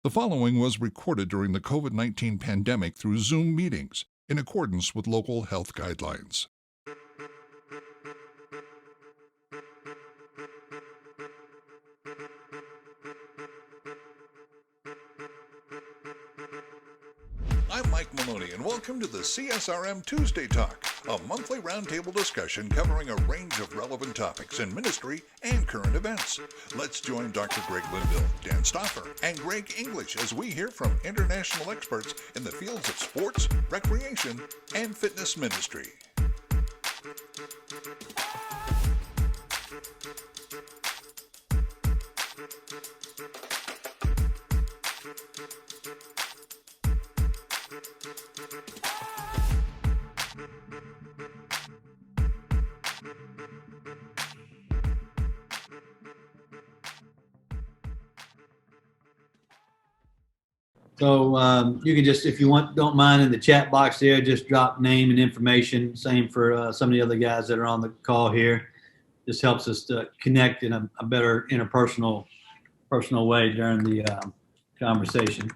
The following was recorded during the COVID-19 pandemic through Zoom meetings in accordance with local health guidelines. I'm Mike Maloney, and welcome to the CSRM Tuesday Talk, a monthly roundtable discussion covering a range of relevant topics in ministry and current events. Let's join Dr. Greg Linville, Dan Stauffer, and Greg English as we hear from international experts in the fields of sports, recreation, and fitness ministry. So you can just, if you don't mind, in the chat box there, just drop name and information. Same for some of the other guys that are on the call here. This helps us to connect in a better interpersonal way during the conversation.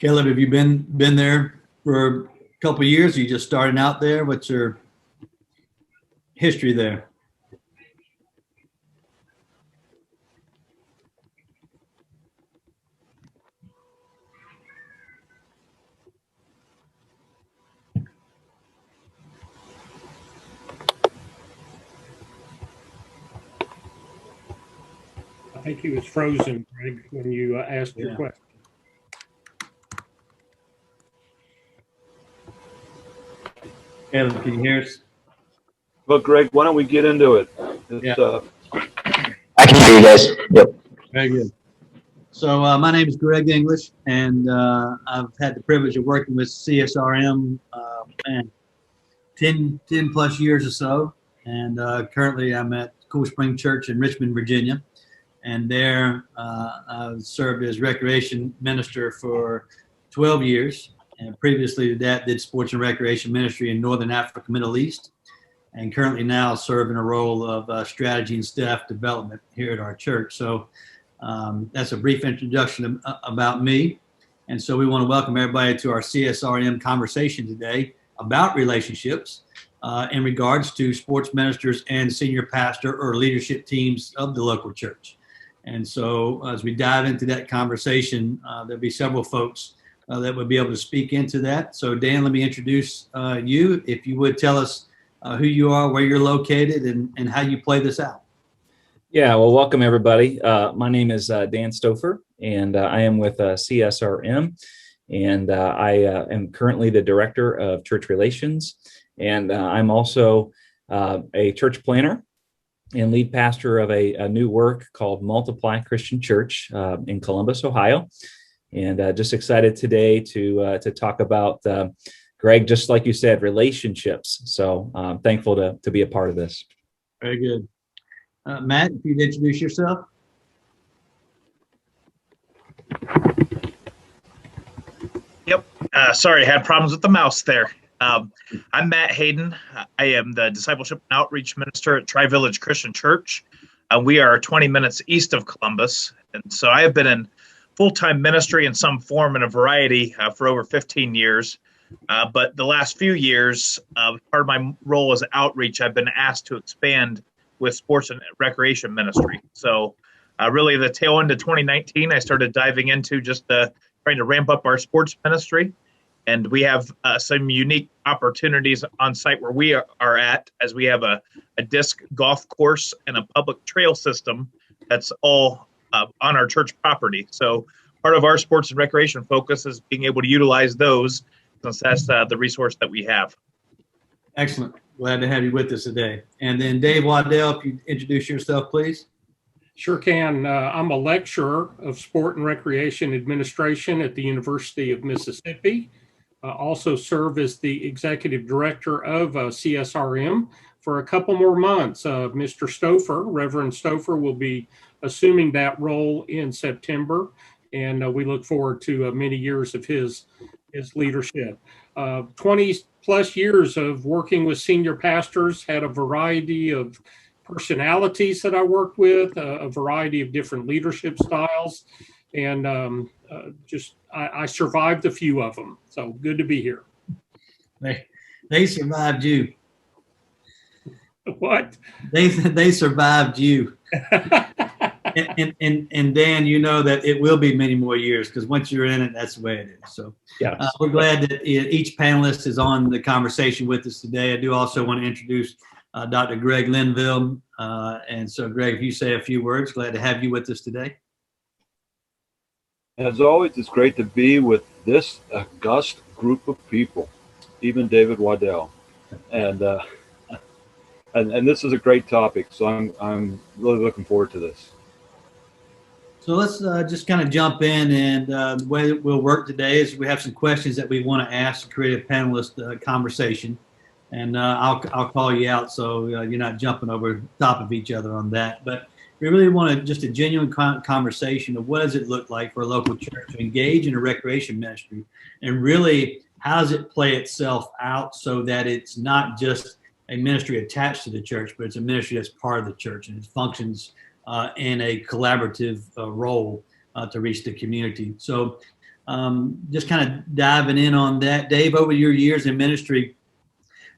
Caleb, have you been there for a couple of years? Are you just starting out there? What's your history there? I think he was frozen, Greg, when you asked your question. Caleb, can you hear us? Well, Greg, why don't we get into it? I can hear you guys. Yep. Very good. So my name is Greg English, and I've had the privilege of working with CSRM 10 plus years or so. And currently I'm at Cool Spring Church in Richmond, Virginia. And there I've served as recreation minister for 12 years. And previously to that, did sports and recreation ministry in Northern Africa, Middle East, and currently now serve in a role of strategy and staff development here at our church. So that's a brief introduction about me. And so we want to welcome everybody to our CSRM conversation today about relationships in regards to sports ministers and senior pastor or leadership teams of the local church. And so as we dive into that conversation, there'll be several folks that would be able to speak into that. So Dan, let me introduce you. If you would tell us who you are, where you're located, and how you play this out. Yeah, well, welcome everybody. My name is Dan Stauffer, and I am with CSRM, and I am currently the Director of Church Relations, and I'm also a church planner and lead pastor of a new work called Multiply Christian Church in Columbus, Ohio. And just excited today to talk about, Greg, just like you said, relationships. So I'm thankful to be a part of this. Very good. Matt, if you'd introduce yourself. Yep. Sorry, I had problems with the mouse there. I'm Matt Hayden. I am the Discipleship and Outreach Minister at Tri-Village Christian Church. We are 20 minutes east of Columbus. And so I have been in full-time ministry in some form and a variety for over 15 years. But the last few years, part of my role as outreach, I've been asked to expand with sports and recreation ministry. So really the tail end of 2019, I started diving into just trying to ramp up our sports ministry. And we have some unique opportunities on site where we are at, as we have a disc golf course and a public trail system that's all on our church property. So part of our sports and recreation focus is being able to utilize those, since that's the resource that we have. Excellent. Glad to have you with us today. And then Dave Waddell, if you introduce yourself, please. Sure can. I'm a lecturer of sport and recreation administration at the University of Mississippi. Also serve as the executive director of CSRM for a couple more months. Mr. Stouffer, Reverend Stouffer, will be assuming that role in September, and we look forward to many years of his leadership. 20 plus years of working with senior pastors, had a variety of personalities that I worked with, a variety of different leadership styles, and I survived a few of them. So good to be here. They survived you. What? They survived you. And Dan, you know that it will be many more years, because once you're in it, that's the way it is. So Yeah. we're glad that each panelist is on the conversation with us today. I do also want to introduce Dr. Greg Linville. And so, Greg, if you say a few words, glad to have you with us today. As always, it's great to be with this august group of people, even David Waddell, and this is a great topic. So I'm really looking forward to this. So let's just kind of jump in, and the way that we'll work today is we have some questions that we want to ask to create a panelist conversation, and I'll call you out so you're not jumping over top of each other on that. But we really want just a genuine conversation of what does it look like for a local church to engage in a recreation ministry, and really how does it play itself out so that it's not just a ministry attached to the church, but it's a ministry that's part of the church and it functions in a collaborative role to reach the community. So just kind of diving in on that, Dave, over your years in ministry,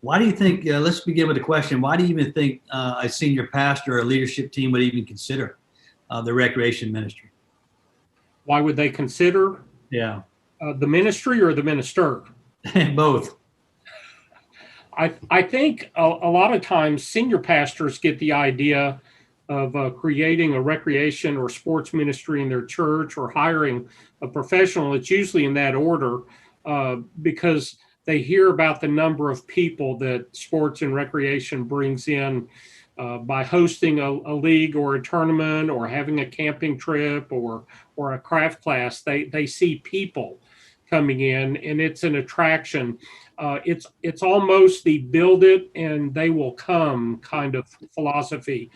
why do you think, let's begin with a question, why do you even think a senior pastor or a leadership team would even consider the recreation ministry? Why would they consider the ministry or the minister? Both. I think a lot of times senior pastors get the idea of creating a recreation or sports ministry in their church or hiring a professional. It's usually in that order because they hear about the number of people that sports and recreation brings in by hosting a league or a tournament or having a camping trip or a craft class. They see people coming in, and it's an attraction. It's almost the build it and they will come kind of philosophy.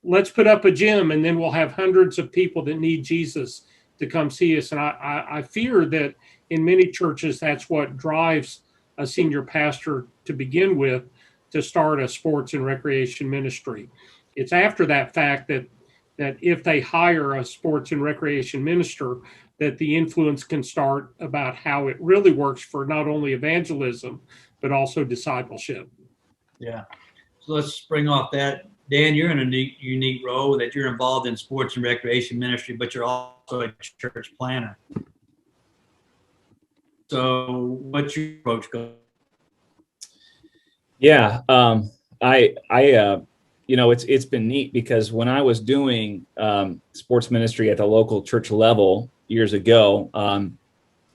Let's put up a gym and then we'll have hundreds of people that need Jesus to come see us. And I fear that in many churches, that's what drives a senior pastor to begin with to start a sports and recreation ministry. It's after that fact that if they hire a sports and recreation minister, that the influence can start about how it really works for not only evangelism, but also discipleship. Yeah. So let's spring off that. Dan, you're in a unique role that you're involved in sports and recreation ministry, but you're also a church planner. So what's your approach go? Yeah, it's been neat because when I was doing sports ministry at the local church level years ago,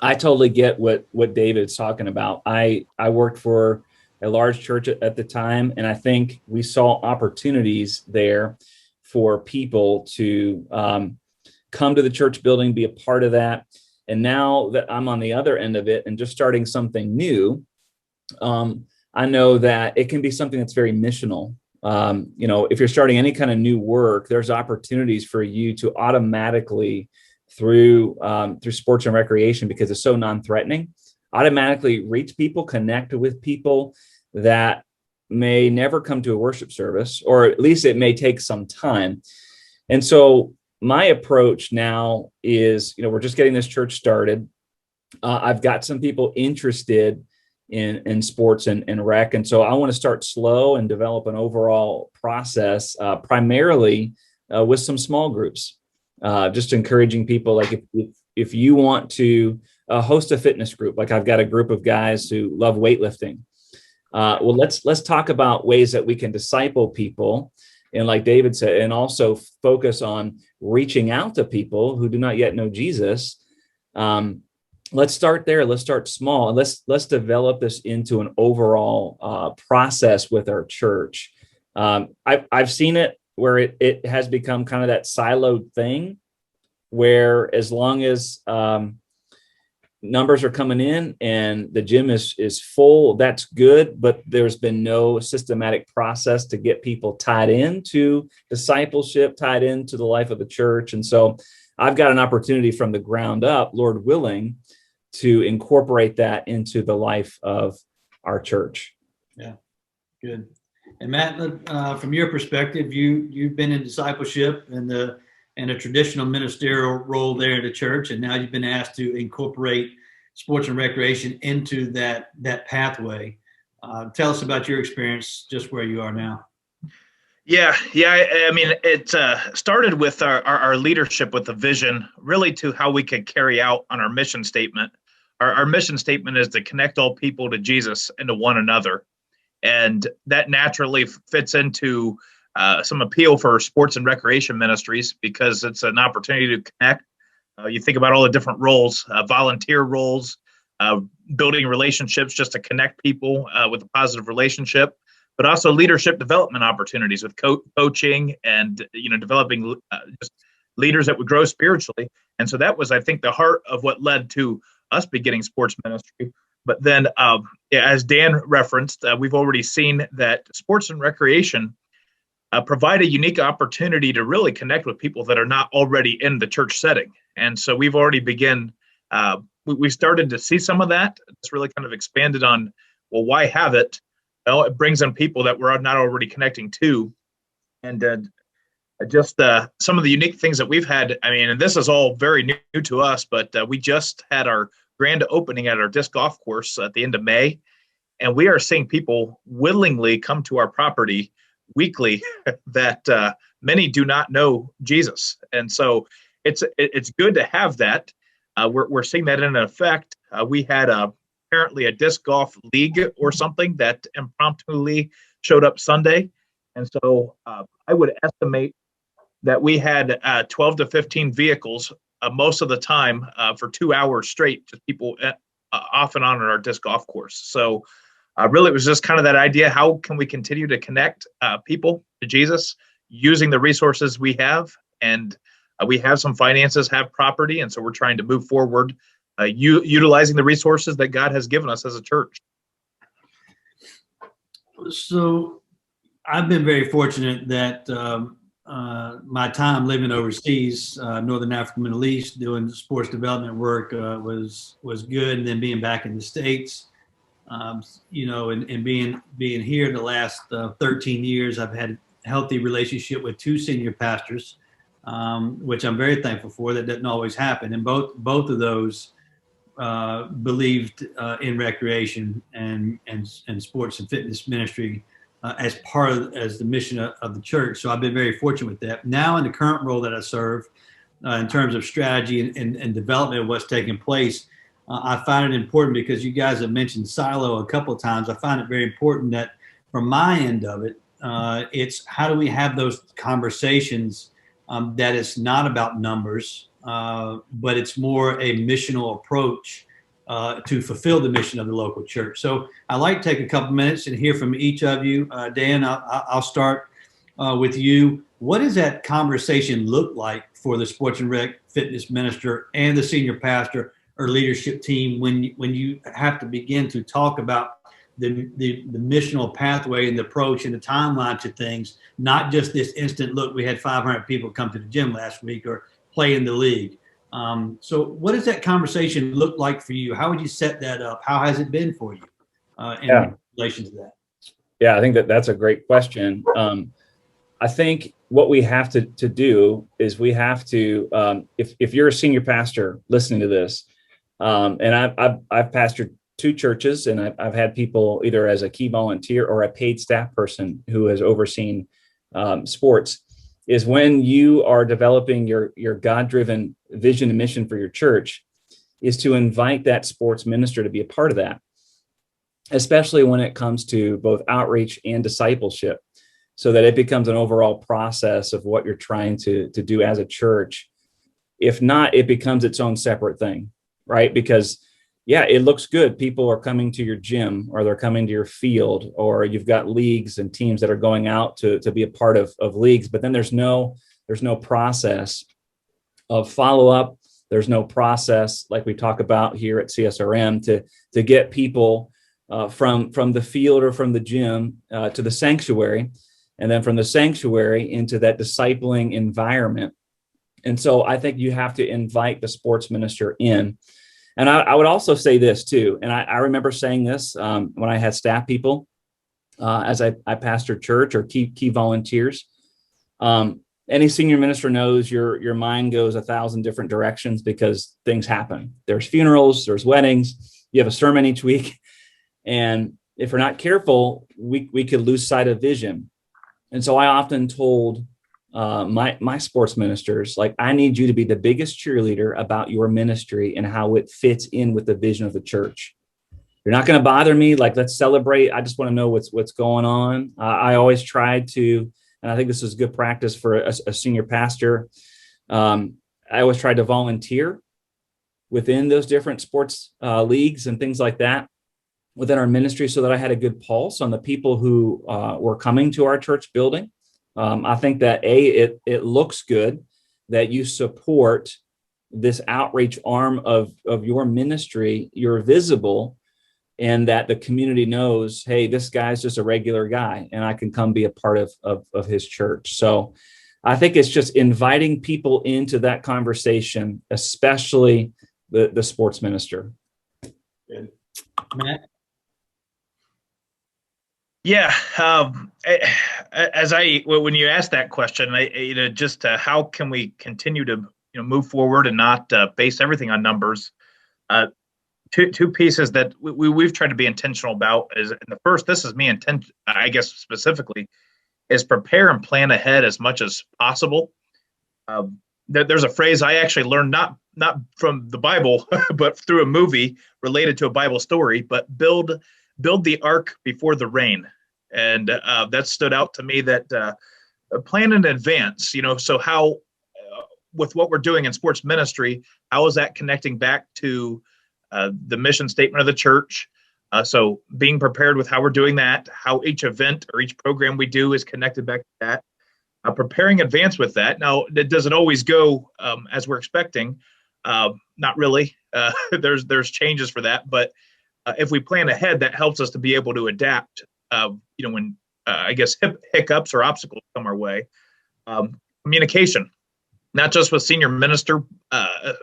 I totally get what David's talking about. I worked for a large church at the time, and I think we saw opportunities there for people to come to the church building, be a part of that. And now that I'm on the other end of it and just starting something new, I know that it can be something that's very missional. If you're starting any kind of new work, there's opportunities for you to automatically through sports and recreation, because it's so non-threatening, automatically reach people, connect with people that may never come to a worship service, or at least it may take some time. And so my approach now is, we're just getting this church started. I've got some people interested in sports and rec. And so I want to start slow and develop an overall process, primarily with some small groups, just encouraging people. Like if you want to host a fitness group, like I've got a group of guys who love weightlifting. Well, let's talk about ways that we can disciple people. And like David said, and also focus on reaching out to people who do not yet know Jesus. Let's start there. Let's start small, and let's develop this into an overall process with our church. I've seen it where it has become kind of that siloed thing, where as long as numbers are coming in and the gym is full, that's good, but there's been no systematic process to get people tied into discipleship, tied into the life of the church. And so I've got an opportunity from the ground up, Lord willing, to incorporate that into the life of our church. Yeah, good. And Matt, from your perspective, you've been in discipleship and a traditional ministerial role there in the church, and now you've been asked to incorporate sports and recreation into that pathway. Tell us about your experience, just where you are now. Yeah. I mean, it started with our leadership with the vision, really, to how we could carry out on our mission statement. Our mission statement is to connect all people to Jesus and to one another. And that naturally fits into some appeal for sports and recreation ministries, because it's an opportunity to connect. You think about all the different roles, volunteer roles, building relationships just to connect people with a positive relationship, but also leadership development opportunities with coaching and, developing just leaders that would grow spiritually. And so that was, I think, the heart of what led to us beginning sports ministry. But then, as Dan referenced, we've already seen that sports and recreation provide a unique opportunity to really connect with people that are not already in the church setting. And so we've already we started to see some of that. It's really kind of expanded on, well, why have it? Well, it brings in people that we're not already connecting to. And just some of the unique things that we've had. I mean, and this is all very new to us, but we just had our grand opening at our disc golf course at the end of May. And we are seeing people willingly come to our property weekly that many do not know Jesus. And so it's good to have that. We're seeing that in effect. We had apparently a disc golf league or something that impromptu showed up Sunday. And so I would estimate that we had 12 to 15 vehicles most of the time for 2 hours straight, just people off and on at our disc golf course. So really, it was just kind of that idea: how can we continue to connect people to Jesus using the resources we have? And we have some finances, have property, and so we're trying to move forward utilizing the resources that God has given us as a church. So I've been very fortunate that my time living overseas, Northern Africa, Middle East, doing sports development work was good. And then being back in the States, and being here the last 13 years, I've had a healthy relationship with two senior pastors, which I'm very thankful for. That doesn't always happen. And both of those believed in recreation and sports and fitness ministry as the mission of the church. So I've been very fortunate with that. Now in the current role that I serve, in terms of strategy and development of what's taking place, I find it important, because you guys have mentioned silo a couple of times. I find it very important that from my end of it, it's how do we have those conversations that it's not about numbers, but it's more a missional approach to fulfill the mission of the local church. So I'd like to take a couple minutes and hear from each of you. Dan, I'll start with you. What does that conversation look like for the sports and rec fitness minister and the senior pastor or leadership team when you have to begin to talk about the missional pathway and the approach and the timeline to things, not just this instant, look, we had 500 people come to the gym last week or play in the league. So what does that conversation look like for you? How would you set that up? How has it been for you in relation to that? Yeah, I think that's a great question. I think what we have to do is we have to, if you're a senior pastor listening to this, and I've pastored two churches, and I've had people either as a key volunteer or a paid staff person who has overseen sports, is when you are developing your God-driven vision and mission for your church, is to invite that sports minister to be a part of that, especially when it comes to both outreach and discipleship, so that it becomes an overall process of what you're trying to do as a church. If not, it becomes its own separate thing, right? Because yeah, it looks good. People are coming to your gym, or they're coming to your field, or you've got leagues and teams that are going out to be a part of leagues, but then there's no process of follow-up. There's no process like we talk about here at CSRM to get people from the field or from the gym to the sanctuary, and then from the sanctuary into that discipling environment. And so I think you have to invite the sports minister in. And I would also say this too, and I remember saying this when I had staff people as I pastored church or key volunteers. Any senior minister knows your mind goes 1,000 different directions because things happen. There's funerals, there's weddings, you have a sermon each week. And if we're not careful, we could lose sight of vision. And so I often told my sports ministers, like, I need you to be the biggest cheerleader about your ministry and how it fits in with the vision of the church. You're not going to bother me. Like, let's celebrate. I just want to know what's going on. I always tried to, and I think this is good practice for a senior pastor. I always tried to volunteer within those different sports leagues and things like that within our ministry, so that I had a good pulse on the people who were coming to our church building. I think that it looks good that you support this outreach arm of your ministry. You're visible, and that the community knows, hey, this guy's just a regular guy, and I can come be a part of his church. So I think it's just inviting people into that conversation, especially the sports minister. Matt? Yeah, when you asked that question, how can we continue to move forward and not base everything on numbers? Two pieces that we've tried to be intentional about is, and the first, this is me I guess specifically, is prepare and plan ahead as much as possible. There's a phrase I actually learned not from the Bible, but through a movie related to a Bible story, but build the ark before the rain. And that stood out to me, that plan in advance, so how, with what we're doing in sports ministry, how is that connecting back to the mission statement of the church? So being prepared with how we're doing that, how each event or each program we do is connected back to that, preparing advance with that. Now, it doesn't always go as we're expecting. Not really. There's changes for that, but if we plan ahead, that helps us to be able to adapt. When I guess hiccups or obstacles come our way. Communication, not just with senior minister,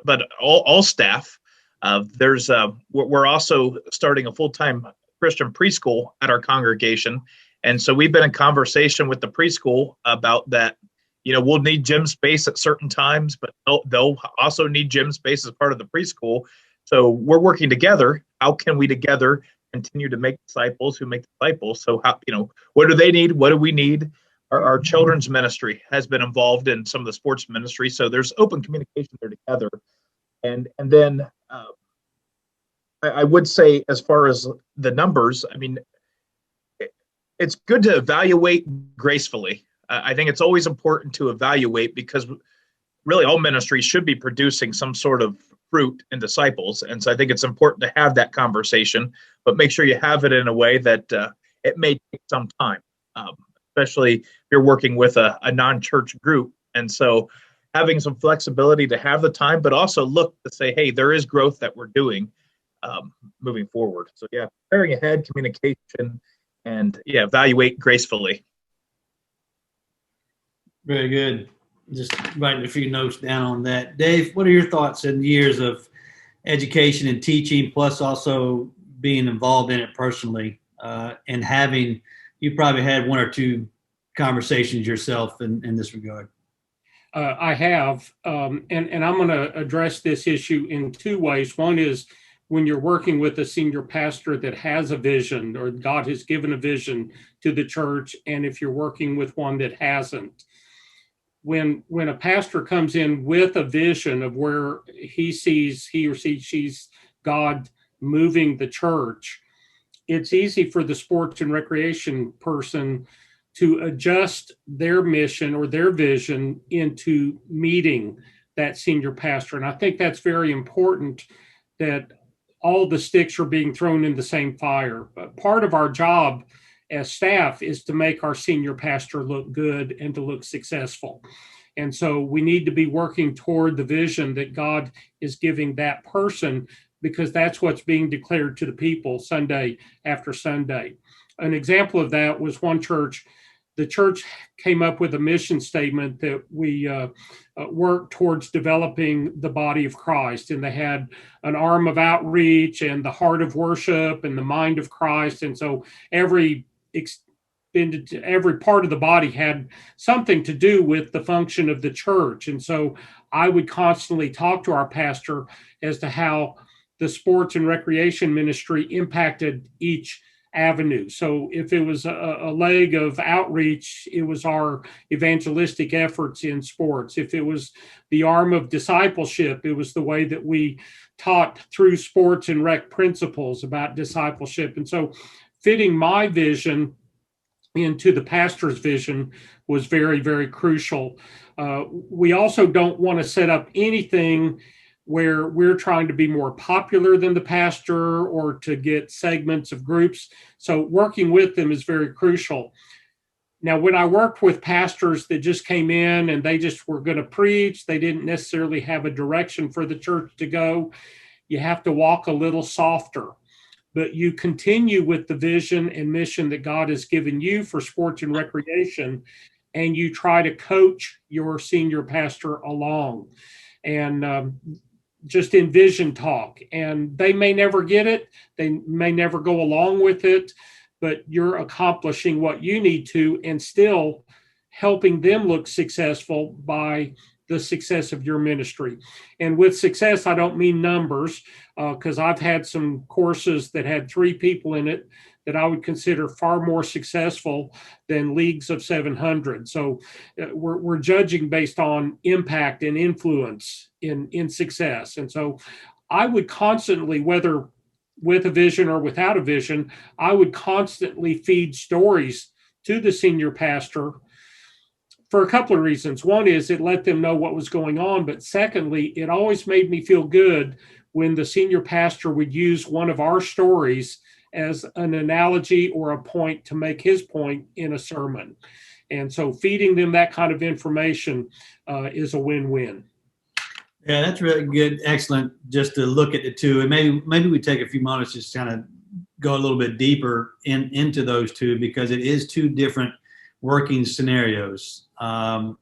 but all staff. We're also starting a full-time Christian preschool at our congregation, and so we've been in conversation with the preschool about that. We'll need gym space at certain times, but they'll also need gym space as part of the preschool. So we're working together. How can we together continue to make disciples who make disciples? So how, what do they need? What do we need? Our children's ministry has been involved in some of the sports ministry. So there's open communication there together. And then I would say, as far as the numbers, it's good to evaluate gracefully. I think it's always important to evaluate, because really all ministries should be producing some sort of fruit and disciples. And so I think it's important to have that conversation, but make sure you have it in a way that it may take some time, especially if you're working with a non-church group. And so having some flexibility to have the time, but also look to say, hey, there is growth that we're doing moving forward. So yeah, preparing ahead, communication, and evaluate gracefully. Very good. Just writing a few notes down on that. Dave, what are your thoughts in years of education and teaching, plus also being involved in it personally, and you probably had one or two conversations yourself in this regard? I have, and I'm going to address this issue in two ways. One is when you're working with a senior pastor that has a vision, or God has given a vision to the church, and if you're working with one that hasn't. When a pastor comes in with a vision of where he or she sees God moving the church, it's easy for the sports and recreation person to adjust their mission or their vision into meeting that senior pastor. And I think that's very important, that all the sticks are being thrown in the same fire. But part of our job as staff is to make our senior pastor look good and to look successful. And so we need to be working toward the vision that God is giving that person, because that's what's being declared to the people Sunday after Sunday. An example of that was one church. The church came up with a mission statement that we worked towards developing the body of Christ. And they had an arm of outreach and the heart of worship and the mind of Christ. And so every part of the body had something to do with the function of the church. And so I would constantly talk to our pastor as to how the sports and recreation ministry impacted each avenue. So if it was a leg of outreach, it was our evangelistic efforts in sports. If it was the arm of discipleship, it was the way that we taught through sports and rec principles about discipleship. And so fitting my vision into the pastor's vision was very, very crucial. We also don't want to set up anything where we're trying to be more popular than the pastor or to get segments of groups. So working with them is very crucial. Now, when I worked with pastors that just came in and they just were going to preach, they didn't necessarily have a direction for the church to go, you have to walk a little softer. But you continue with the vision and mission that God has given you for sports and recreation, and you try to coach your senior pastor along. And just in vision talk, and they may never get it. They may never go along with it, but you're accomplishing what you need to and still helping them look successful by the success of your ministry. And with success, I don't mean numbers, because I've had some courses that had 3 people in it that I would consider far more successful than leagues of 700. So we're judging based on impact and influence in success. And so I would constantly, whether with a vision or without a vision, I would constantly feed stories to the senior pastor for a couple of reasons. One is it let them know what was going on. But secondly, it always made me feel good when the senior pastor would use one of our stories as an analogy or a point to make his point in a sermon. And so feeding them that kind of information is a win-win. Yeah, that's really good. Excellent. Just to look at the two, and maybe we take a few moments just kind of go a little bit deeper into those two, because it is 2 different working scenarios. And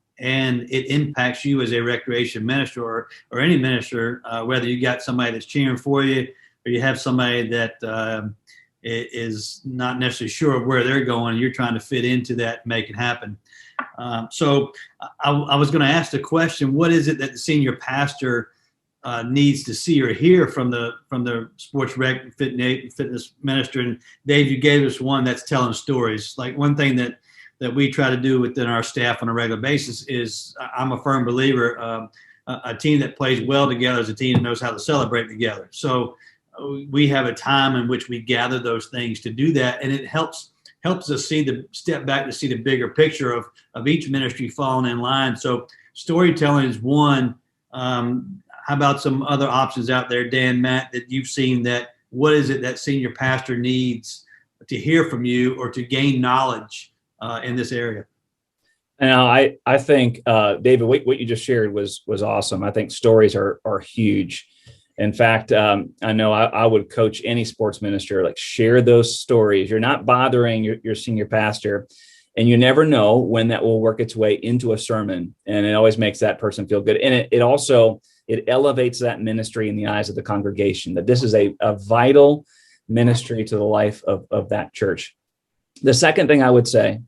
it impacts you as a recreation minister or any minister, whether you got somebody that's cheering for you or you have somebody that is not necessarily sure of where they're going, and you're trying to fit into that and make it happen. So I was going to ask the question, what is it that the senior pastor needs to see or hear from the sports rec fitness minister? And Dave, you gave us one that's telling stories. Like one thing that we try to do within our staff on a regular basis is, I'm a firm believer, a team that plays well together is a team that knows how to celebrate together. So we have a time in which we gather those things to do that, and it helps us step back to see the bigger picture of each ministry falling in line. So storytelling is one. How about some other options out there, Dan, Matt, that you've seen? That what is it that senior pastor needs to hear from you or to gain knowledge in this area? Now, I think David, what you just shared was awesome. I think stories are huge. In fact, I know I would coach any sports minister, like, share those stories. You're not bothering your senior pastor, and you never know when that will work its way into a sermon. And it always makes that person feel good. And it also elevates that ministry in the eyes of the congregation, that this is a vital ministry to the life of that church. The second thing I would say,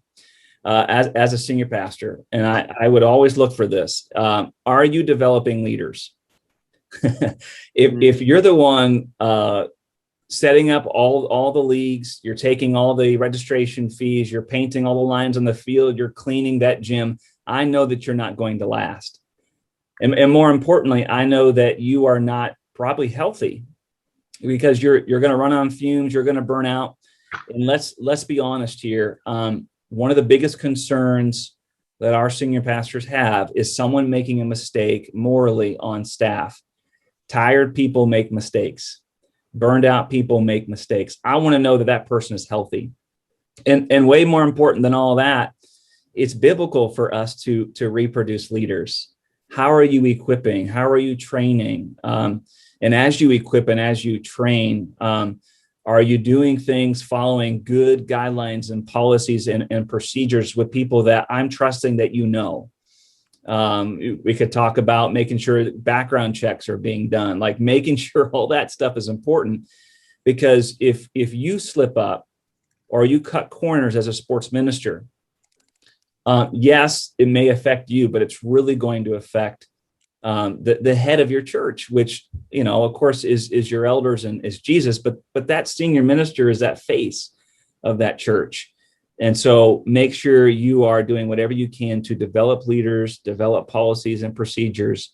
as a senior pastor, and I would always look for this, are you developing leaders? If you're the one setting up all the leagues, you're taking all the registration fees, you're painting all the lines on the field, you're cleaning that gym, I know that you're not going to last. And more importantly, I know that you are not probably healthy, because you're going to run on fumes, you're going to burn out. And let's be honest here. One of the biggest concerns that our senior pastors have is someone making a mistake morally on staff. Tired people make mistakes. Burned out people make mistakes. I want to know that that person is healthy. And way more important than all that, it's biblical for us to reproduce leaders. How are you equipping? How are you training? And as you equip and as you train, are you doing things following good guidelines and policies and procedures with people that I'm trusting that you know? We could talk about making sure that background checks are being done, like making sure all that stuff is important, because if you slip up or you cut corners as a sports minister, yes, it may affect you, but it's really going to affect the head of your church, which, of course, is your elders and is Jesus, but that senior minister is that face of that church. And so make sure you are doing whatever you can to develop leaders, develop policies and procedures.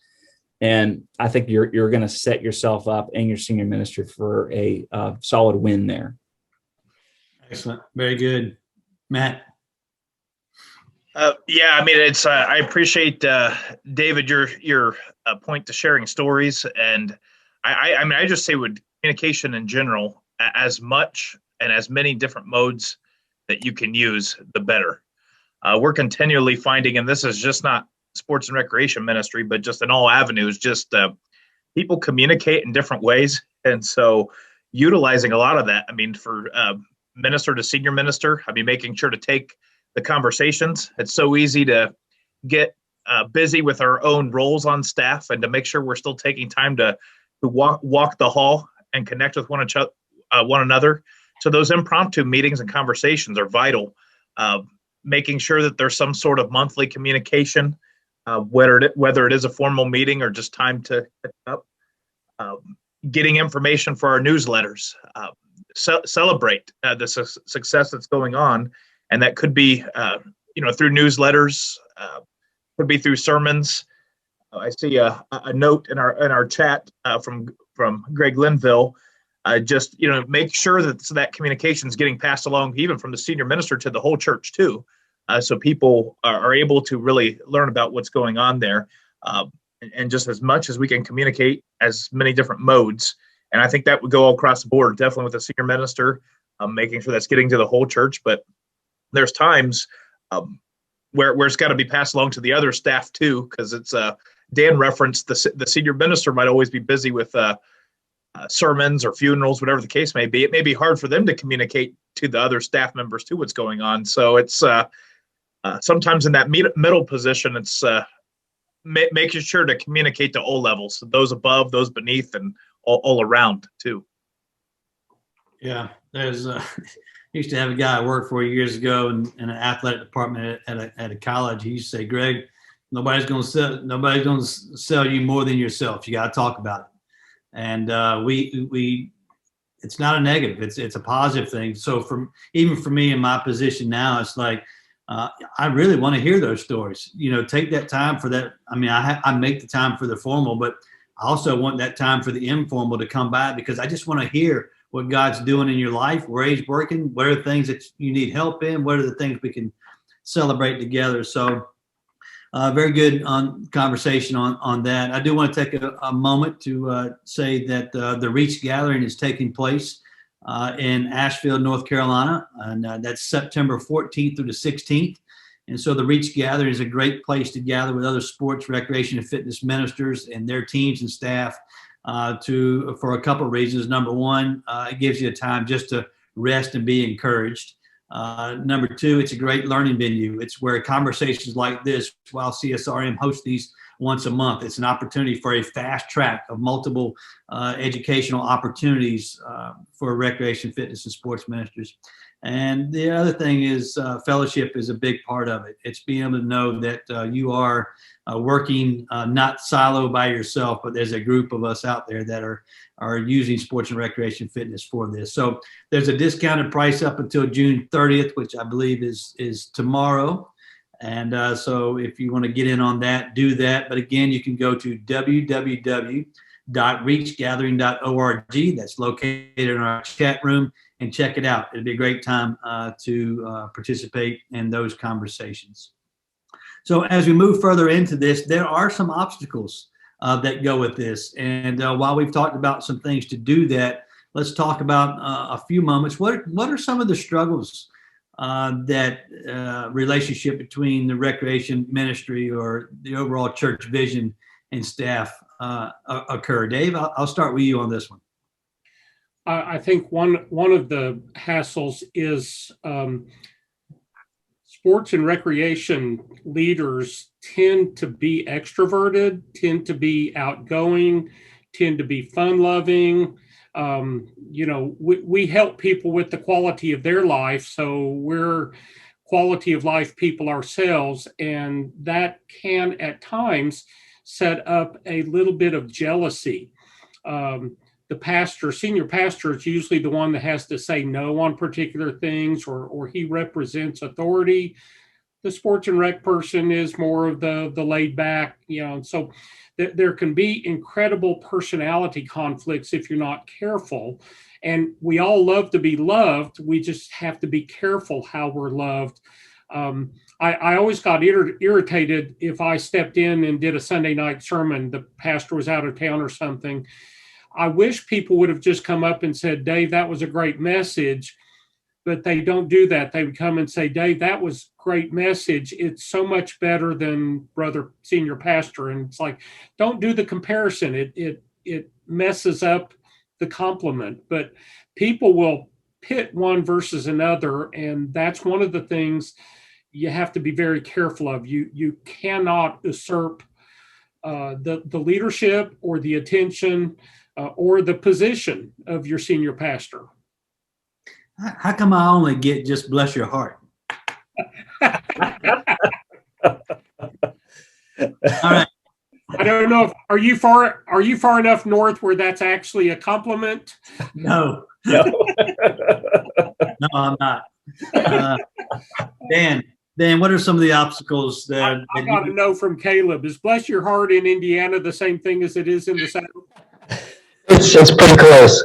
And I think you're going to set yourself up and your senior minister for a solid win there. Excellent. Very good. Matt? Yeah, I mean, it's I appreciate David your point to sharing stories, and I mean, I just say with communication in general, as much and as many different modes that you can use, the better. We're continually finding, and this is just not sports and recreation ministry, but just in all avenues, just people communicate in different ways, and so utilizing a lot of that. I mean, for minister to senior minister, I mean, making sure to take the conversations. It's so easy to get busy with our own roles on staff, and to make sure we're still taking time to walk the hall and connect with one another. So those impromptu meetings and conversations are vital. Making sure that there's some sort of monthly communication, whether it is a formal meeting or just time to catch up. Getting information for our newsletters. Celebrate the success that's going on. And that could be, through newsletters, could be through sermons. I see a note in our chat from Greg Linville. Just make sure that communication is getting passed along, even from the senior minister to the whole church too, so people are able to really learn about what's going on there. And just as much as we can communicate, as many different modes. And I think that would go all across the board, definitely with the senior minister, making sure that's getting to the whole church. But there's times where it's got to be passed along to the other staff too, because it's Dan referenced the senior minister might always be busy with sermons or funerals, whatever the case may be. It may be hard for them to communicate to the other staff members too what's going on. So it's sometimes in that middle position, it's making sure to communicate to all levels, those above, those beneath, and all around too. Yeah, there's used to have a guy I worked for years ago in an athletic department at a college. He used to say, "Greg, nobody's going to sell you more than yourself. You got to talk about it." And it's not a negative. It's a positive thing. So even for me in my position now, it's like I really want to hear those stories. Take that time for that. I mean, I make the time for the formal, but I also want that time for the informal to come by, because I just want to hear what God's doing in your life, where He's working, what are the things that you need help in, what are the things we can celebrate together. So very good conversation on that. I do want to take a moment to say that the Reach Gathering is taking place in Asheville, North Carolina, and that's September 14th through the 16th. And so the Reach Gathering is a great place to gather with other sports, recreation, and fitness ministers and their teams and staff for a couple of reasons. Number one, it gives you a time just to rest and be encouraged. Number two, it's a great learning venue. It's where conversations like this, while CSRM hosts these once a month, it's an opportunity for a fast track of multiple educational opportunities for recreation, fitness, and sports ministers. And the other thing is fellowship is a big part of it. It's being able to know that you are working not siloed by yourself, but there's a group of us out there that are using sports and recreation fitness for this. So there's a discounted price up until June 30th, which I believe is tomorrow. And so if you want to get in on that, do that. But again, you can go to www.reachgathering.org. That's located in our chat room, and check it out. It'd be a great time to participate in those conversations. So as we move further into this, there are some obstacles that go with this. And while we've talked about some things to do that, let's talk about a few moments. What are some of the struggles that relationship between the recreation ministry or the overall church vision and staff occur? Dave, I'll start with you on this one. I think one of the hassles is sports and recreation leaders tend to be extroverted, tend to be outgoing, tend to be fun-loving. We help people with the quality of their life, so we're quality of life people ourselves, and that can at times set up a little bit of jealousy. The senior pastor is usually the one that has to say no on particular things, or he represents authority. The sports and rec person is more of the laid back, so there can be incredible personality conflicts if you're not careful. And we all love to be loved. We just have to be careful how we're loved. I always got irritated if I stepped in and did a Sunday night sermon, the pastor was out of town or something. I wish people would have just come up and said, Dave, that was a great message. But they don't do that. They would come and say, Dave, that was great message. It's so much better than brother senior pastor. And it's like, don't do the comparison. It messes up the compliment. But people will pit one versus another. And that's one of the things you have to be very careful of. You cannot usurp the leadership or the attention or the position of your senior pastor. How come I only get just bless your heart? All right. I don't know. Are you far enough north where that's actually a compliment? No, I'm not. Dan, what are some of the obstacles that I got to know from Caleb? Is bless your heart in Indiana the same thing as it is in the South? It's pretty close.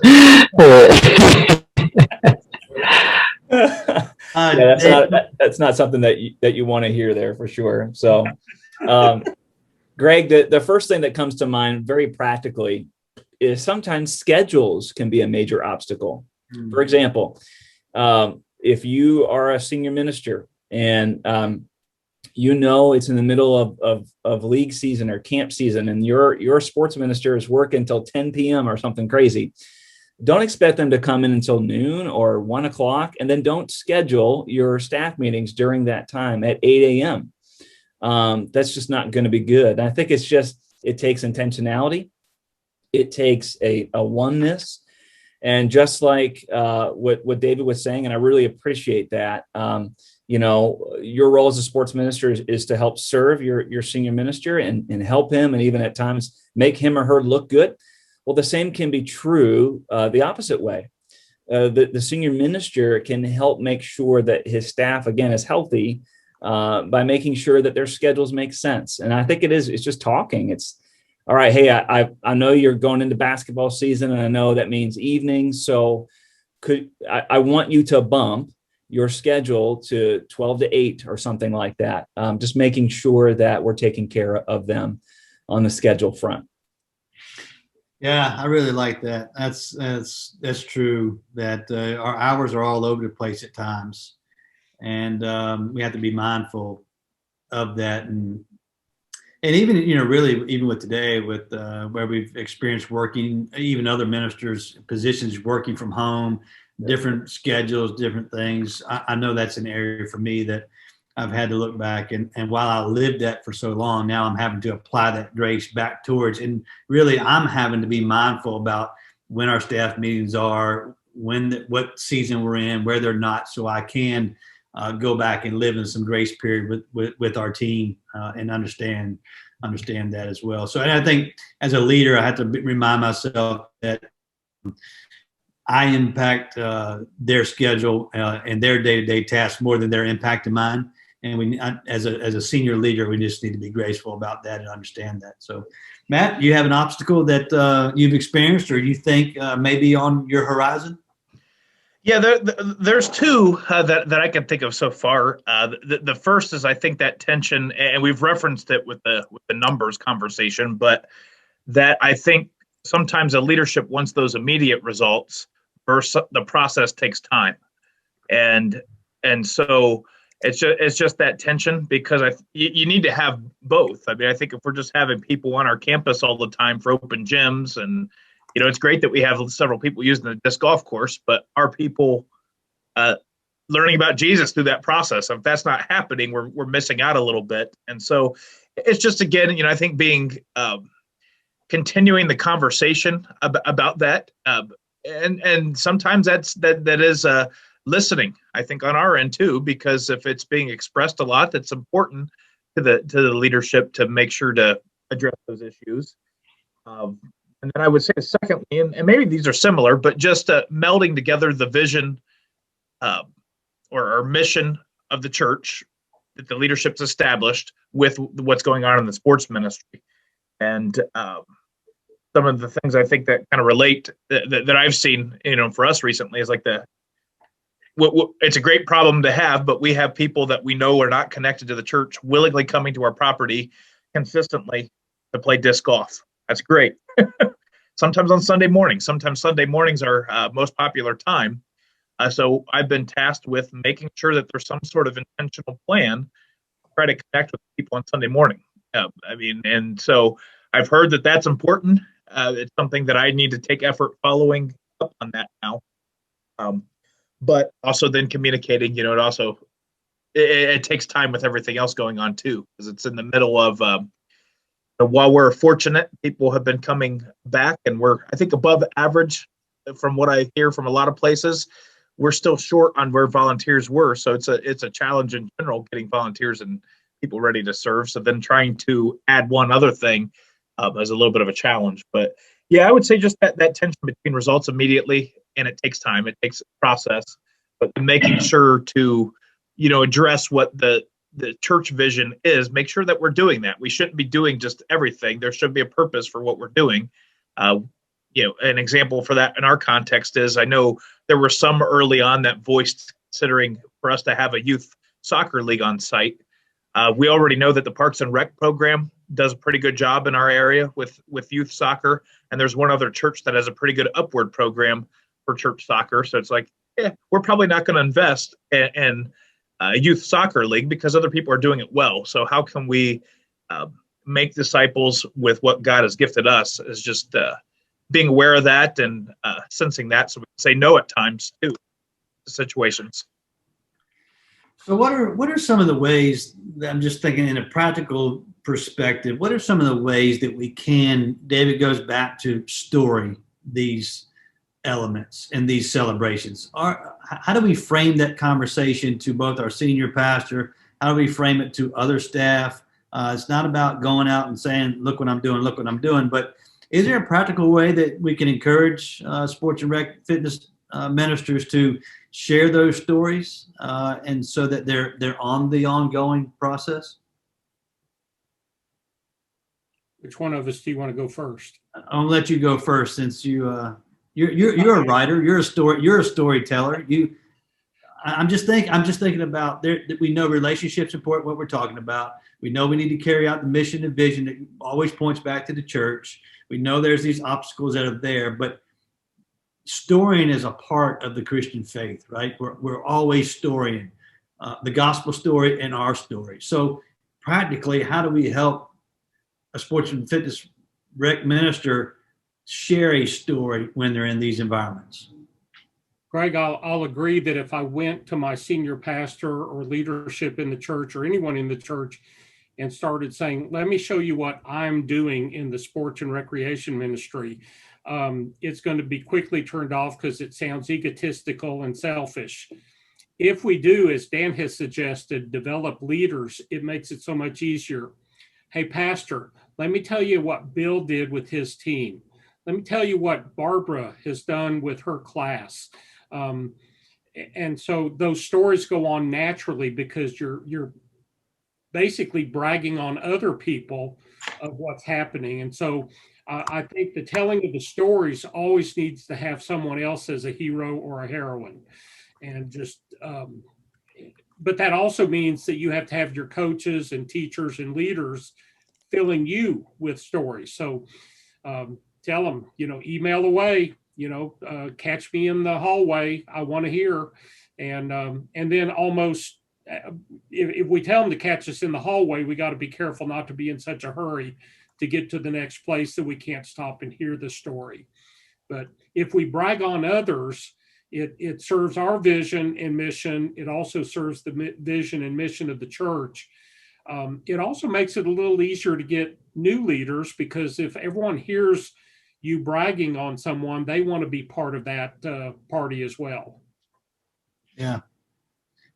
That's not something that you want to hear there for sure. So, Greg, the first thing that comes to mind very practically is sometimes schedules can be a major obstacle. For example, if you are a senior minister and it's in the middle of league season or camp season, and your sports minister is working until 10 p.m. or something crazy, don't expect them to come in until noon or 1 o'clock, and then don't schedule your staff meetings during that time at 8 a.m. That's just not going to be good. And I think it takes intentionality. It takes a oneness. And just like what David was saying, and I really appreciate that, your role as a sports minister is to help serve your senior minister and help him, and even at times make him or her look good. Well, the same can be true the opposite way. The senior minister can help make sure that his staff, again, is healthy by making sure that their schedules make sense. And I think it's just talking. It's, all right, hey, I know you're going into basketball season, and I know that means evenings. So I want you to bump your schedule to 12 to 8 or something like that. Just making sure that we're taking care of them on the schedule front. Yeah, I really like that. That's true. That our hours are all over the place at times, and we have to be mindful of that. And even really even with today, with where we've experienced working, even other ministers' positions working from home, different schedules, different things. I know that's an area for me that I've had to look back, and while I lived that for so long, now I'm having to apply that grace back towards, and really I'm having to be mindful about when our staff meetings are, what season we're in, where they're not, so I can go back and live in some grace period with our team and understand that as well. So, and I think as a leader, I have to remind myself that I impact their schedule and their day-to-day tasks more than they're impacting mine. And as a senior leader, we just need to be graceful about that and understand that. So, Matt, you have an obstacle that you've experienced or you think may be on your horizon? Yeah, there's two that I can think of so far. The first is, I think, that tension, and we've referenced it with the numbers conversation, but that I think sometimes a leadership wants those immediate results versus the process takes time. And so it's just that tension, because you need to have both. I mean, I think if we're just having people on our campus all the time for open gyms, and it's great that we have several people using the disc golf course, but are people learning about Jesus through that process? If that's not happening, we're missing out a little bit. And so it's just, again, I think being continuing the conversation about that, and sometimes that is listening, I think, on our end too, because if it's being expressed a lot, that's important to the leadership to make sure to address those issues. And then I would say, secondly, and maybe these are similar, but just melding together the vision or mission of the church that the leadership's established with what's going on in the sports ministry. And some of the things I think that kind of relate that I've seen, for us recently, is like it's a great problem to have, but we have people that we know are not connected to the church willingly coming to our property consistently to play disc golf. That's great. Sometimes on Sunday mornings. Sometimes Sunday mornings are most popular time. So I've been tasked with making sure that there's some sort of intentional plan to try to connect with people on Sunday morning. And so I've heard that that's important. It's something that I need to take effort following up on that now. But also then communicating, it takes time with everything else going on too, because it's in the middle of, while we're fortunate, people have been coming back, and we're, I think, above average from what I hear from a lot of places. We're still short on where volunteers were. So it's a challenge in general, getting volunteers and people ready to serve. So then trying to add one other thing is a little bit of a challenge. But yeah, I would say just that tension between results immediately, and it takes time, it takes process, but making sure to, address what the church vision is, make sure that we're doing that. We shouldn't be doing just everything. There should be a purpose for what we're doing. An example for that in our context is, I know there were some early on that voiced considering for us to have a youth soccer league on site. We already know that the Parks and Rec program does a pretty good job in our area with youth soccer. And there's one other church that has a pretty good upward program for church soccer. So it's like, we're probably not going to invest in a youth soccer league because other people are doing it well. So how can we make disciples with what God has gifted us, is just being aware of that and sensing that, so we can say no at times too to situations. So what are some of the ways that, I'm just thinking in a practical perspective, what are some of the ways that we can, David goes back to story these elements and these celebrations? How do we frame that conversation to both our senior pastor? How do we frame it to other staff? It's not about going out and saying, look what I'm doing, but is there a practical way that we can encourage sports and rec fitness ministers to share those stories, and so that they're on the ongoing process? Which one of us do you want to go first? I'll let you go first, since you're a writer, you're a storyteller. I'm just thinking about that we know relationships important, what we're talking about. We know we need to carry out the mission and vision that always points back to the church. We know there's these obstacles that are there, but storying is a part of the Christian faith, right? We're always storying the gospel story and our story. So practically, how do we help a sports and fitness rec minister share a story when they're in these environments? Greg, I'll agree that if I went to my senior pastor or leadership in the church or anyone in the church and started saying, let me show you what I'm doing in the sports and recreation ministry, it's going to be quickly turned off because it sounds egotistical and selfish. If we do, as Dan has suggested, develop leaders, it makes it so much easier. Hey, pastor, let me tell you what Bill did with his team. Let me tell you what Barbara has done with her class. And so those stories go on naturally because you're basically bragging on other people of what's happening. And so I think the telling of the stories always needs to have someone else as a hero or a heroine. And just, but that also means that you have to have your coaches and teachers and leaders filling you with stories. So tell them, email away. catch me in the hallway. I want to hear. And then almost, if we tell them to catch us in the hallway, we got to be careful not to be in such a hurry to get to the next place that we can't stop and hear the story. But if we brag on others, it serves our vision and mission. It also serves the vision and mission of the church. It also makes it a little easier to get new leaders, because if everyone hears you bragging on someone, they want to be part of that party as well. Yeah.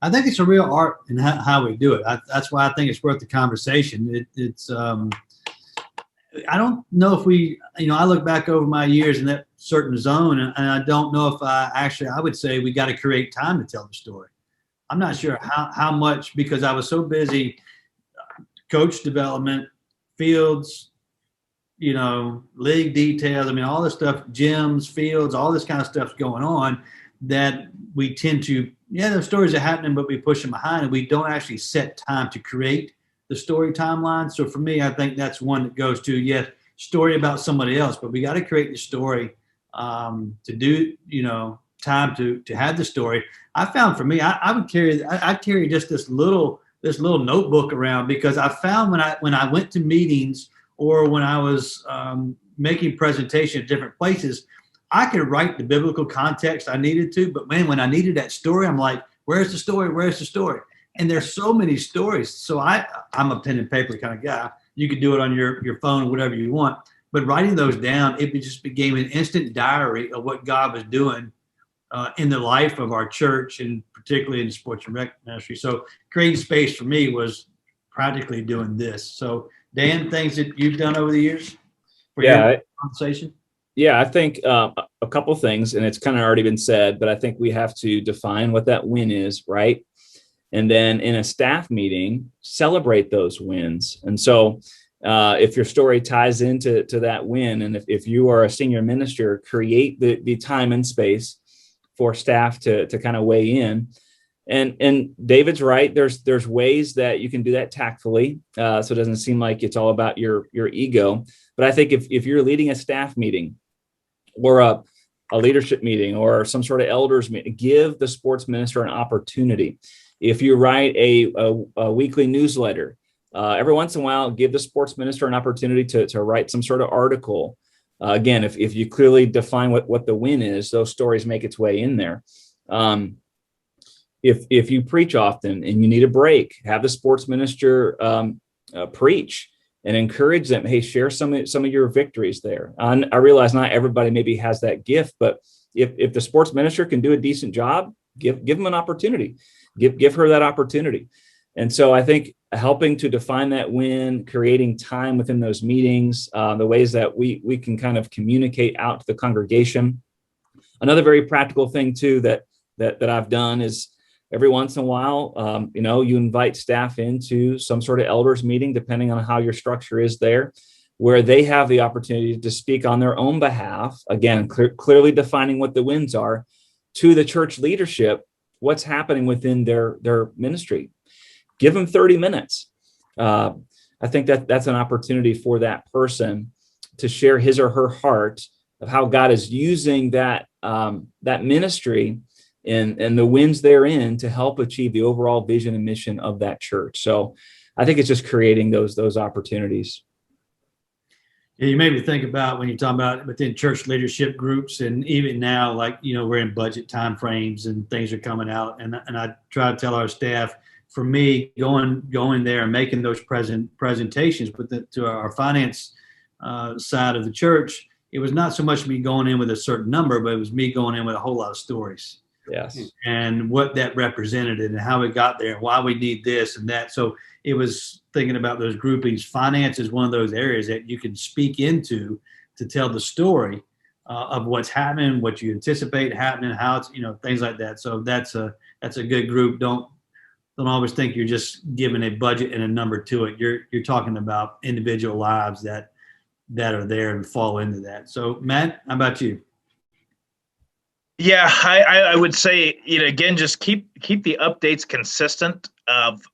I think it's a real art in how we do it. That's why I think it's worth the conversation. It's I don't know if I look back over my years in that certain zone, and I don't know if I would say we got to create time to tell the story. I'm not sure how much, because I was so busy, coach development, fields, league details. I mean, all this stuff, gyms, fields, all this kind of stuff's going on, that we tend to, the stories are happening, but we push them behind, and we don't actually set time to create the story timeline. So for me, I think that's one that goes to, story about somebody else, but we got to create the story to do, time to have the story. I found for me, I'd carry just this little notebook around, because I found when I went to meetings or when I was making presentations at different places, I could write the biblical context I needed to, but man, when I needed that story, I'm like, where's the story? Where's the story? And there's so many stories. So I'm a pen and paper kind of guy. You could do it on your phone or whatever you want, but writing those down, it just became an instant diary of what God was doing in the life of our church, and particularly in the sports and rec ministry. So creating space for me was practically doing this. So Dan, things that you've done over the years for your conversation? Yeah, I think a couple things, and it's kind of already been said, but I think we have to define what that win is, right? And then in a staff meeting, celebrate those wins. And so if your story ties into that win, and if you are a senior minister, create the time and space for staff to kind of weigh in. And David's right. There's ways that you can do that tactfully, so it doesn't seem like it's all about your ego. But I think if you're leading a staff meeting or a leadership meeting or some sort of elders meeting, give the sports minister an opportunity. If you write a weekly newsletter, every once in a while, give the sports minister an opportunity to write some sort of article. Again, if you clearly define what the win is, those stories make its way in there. If you preach often and you need a break, have the sports minister preach and encourage them. Hey, share some of your victories there. I realize not everybody maybe has that gift, but if the sports minister can do a decent job, give them an opportunity. Give her that opportunity. And so I think helping to define that win, creating time within those meetings, the ways that we can kind of communicate out to the congregation. Another very practical thing too that I've done is every once in a while, you invite staff into some sort of elders meeting, depending on how your structure is there, where they have the opportunity to speak on their own behalf. Again, clearly defining what the wins are to the church leadership, what's happening within their ministry. Give them 30 minutes. I think that's an opportunity for that person to share his or her heart of how God is using that ministry and the wins therein to help achieve the overall vision and mission of that church. So I think it's just creating those opportunities. Yeah, you made me think about when you talk about within church leadership groups, and even now, we're in budget time frames and things are coming out. And I try to tell our staff, for me, going there and making those presentations to our finance side of the church, it was not so much me going in with a certain number, but it was me going in with a whole lot of stories. Yes. And what that represented and how we got there and why we need this and that. So it was thinking about those groupings. Finance is one of those areas that you can speak into to tell the story of what's happening, what you anticipate happening, how it's, things like that. So that's a good group. Don't always think you're just giving a budget and a number to it. You're talking about individual lives that are there and fall into that. So Matt, how about you? Yeah, I would say, again, just keep the updates consistent.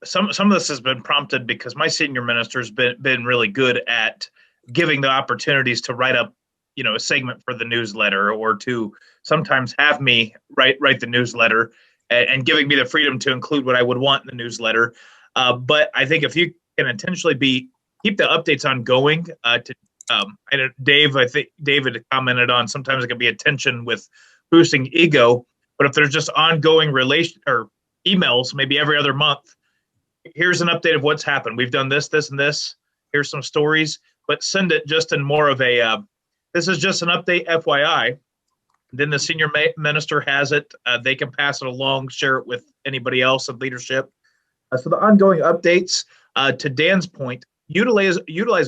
Some of this has been prompted because my senior minister's been really good at giving the opportunities to write up a segment for the newsletter, or to sometimes have me write the newsletter, and giving me the freedom to include what I would want in the newsletter. But I think if you can intentionally keep the updates ongoing, I know I think David commented on, sometimes it can be a tension with boosting ego, but if there's just ongoing relation or emails, maybe every other month, here's an update of what's happened. We've done this, this, and this. Here's some stories, but send it just in more of a, this is just an update, FYI. Then the senior minister has it. They can pass it along, share it with anybody else in leadership. So the ongoing updates, to Dan's point, utilize